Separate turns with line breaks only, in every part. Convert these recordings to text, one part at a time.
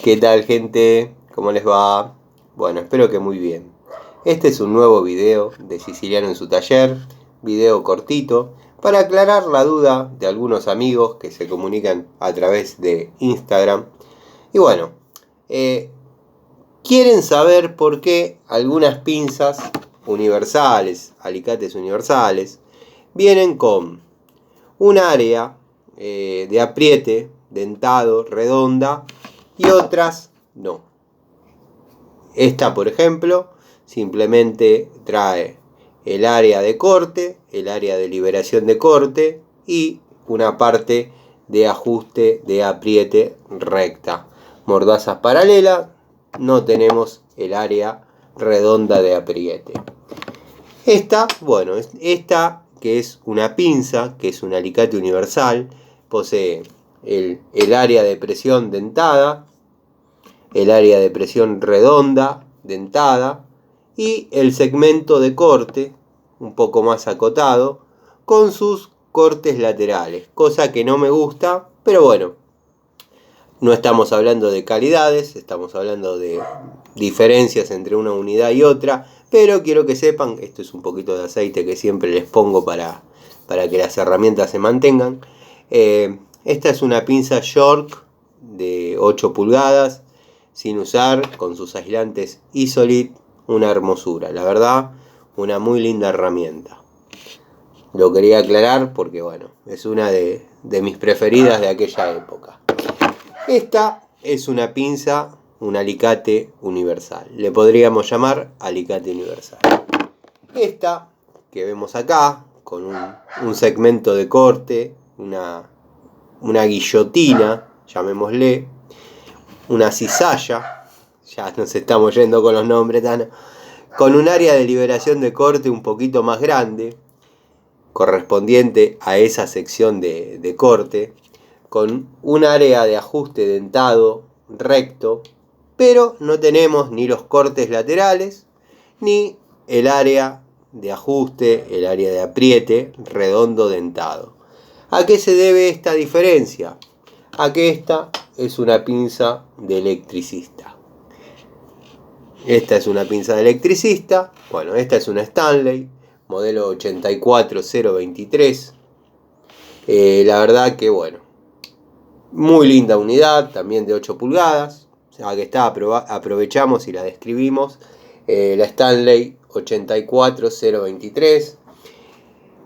¿Qué tal, gente? ¿Cómo les va? Bueno, espero que muy bien. Este es un nuevo video de Siciliano en su taller, video cortito, para aclarar la duda de algunos amigos que se comunican a través de Instagram. Y bueno, quieren saber por qué algunas pinzas universales, alicates universales, vienen con un área de apriete, dentado, redonda, y otras no. Esta, por ejemplo, simplemente trae el área de corte, el área de liberación de corte y una parte de ajuste de apriete recta. Mordazas paralelas, no tenemos el área redonda de apriete. Esta, bueno, esta que es una pinza, que es un alicate universal, posee el área de presión dentada, el área de presión redonda, dentada, y el segmento de corte, un poco más acotado, con sus cortes laterales, cosa que no me gusta, pero bueno, no estamos hablando de calidades, estamos hablando de diferencias entre una unidad y otra, pero quiero que sepan, esto es un poquito de aceite que siempre les pongo para que las herramientas se mantengan. Esta es una pinza York de 8 pulgadas, sin usar, con sus aislantes Isolit, una hermosura, la verdad, una muy linda herramienta. Lo quería aclarar porque bueno, es una de mis preferidas de aquella época. Esta es una pinza, un alicate universal. Le podríamos llamar alicate universal. Esta que vemos acá, con un segmento de corte, una guillotina, llamémosle, una cizalla, ya nos estamos yendo con los nombres, Tano, con un área de liberación de corte un poquito más grande, correspondiente a esa sección de corte, con un área de ajuste dentado recto, pero no tenemos ni los cortes laterales, ni el área de ajuste, el área de apriete redondo dentado. ¿A qué se debe esta diferencia? A que esta es una pinza de electricista. Esta es una pinza de electricista. Bueno, esta es una Stanley, modelo 84023. La verdad que bueno, muy linda unidad, también de 8 pulgadas. O sea que está, aprovechamos y la describimos. La Stanley 84023.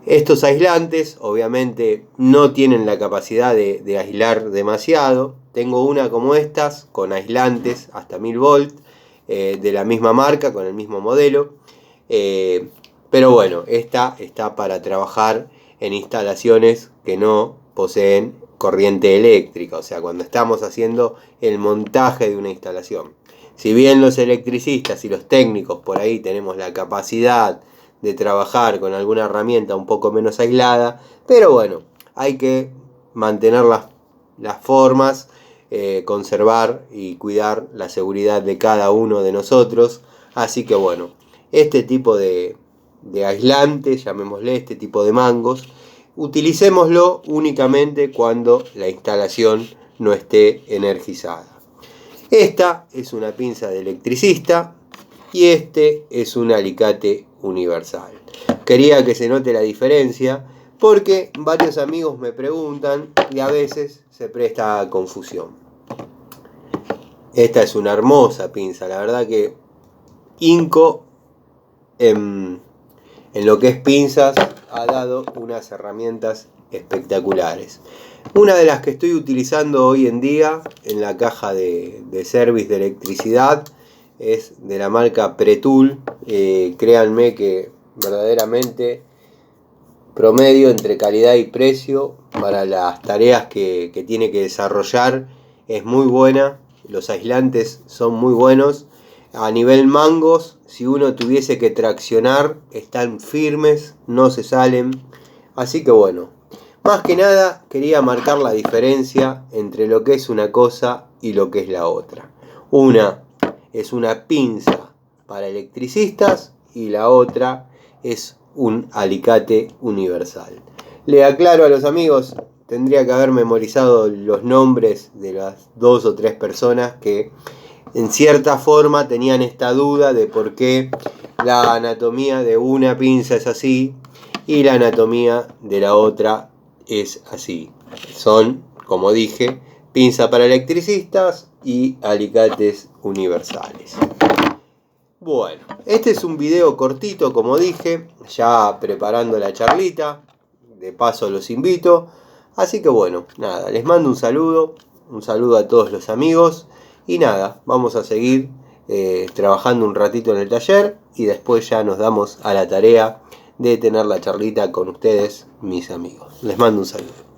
Estos aislantes obviamente no tienen la capacidad de aislar demasiado. Tengo una como estas con aislantes hasta 1000 volt de la misma marca, con el mismo modelo. Pero bueno, esta está para trabajar en instalaciones que no poseen corriente eléctrica, o sea, cuando estamos haciendo el montaje de una instalación. Si bien los electricistas y los técnicos por ahí tenemos la capacidad de trabajar con alguna herramienta un poco menos aislada, pero bueno, hay que mantener las formas, conservar y cuidar la seguridad de cada uno de nosotros. Así que bueno, este tipo de aislantes, llamémosle este tipo de mangos, utilicémoslo únicamente cuando la instalación no esté energizada. Esta es una pinza de electricista y este es un alicate universal. Quería que se note la diferencia porque varios amigos me preguntan y a veces se presta a confusión. Esta es una hermosa pinza, la verdad que Inco en lo que es pinzas ha dado unas herramientas espectaculares. Una de las que estoy utilizando hoy en día en la caja de service de electricidad es de la marca Pretul. Créanme que verdaderamente promedio entre calidad y precio para las tareas que tiene que desarrollar es muy buena. Los aislantes son muy buenos. A nivel mangos, si uno tuviese que traccionar, están firmes, no se salen. Así que bueno, más que nada quería marcar la diferencia entre lo que es una cosa y lo que es la otra. Una es una pinza para electricistas y la otra es un alicate universal. Le aclaro a los amigos tendría que haber memorizado los nombres de las 2 o 3 personas que en cierta forma tenían esta duda de por qué la anatomía de una pinza es así y la anatomía de la otra es así. Son, como dije, pinza para electricistas y alicates universales. Bueno, este es un video cortito, como dije, ya preparando la charlita. De paso los invito. Así que bueno, nada, les mando un saludo a todos los amigos. Y nada, vamos a seguir trabajando un ratito en el taller y después ya nos damos a la tarea de tener la charlita con ustedes, mis amigos. Les mando un saludo.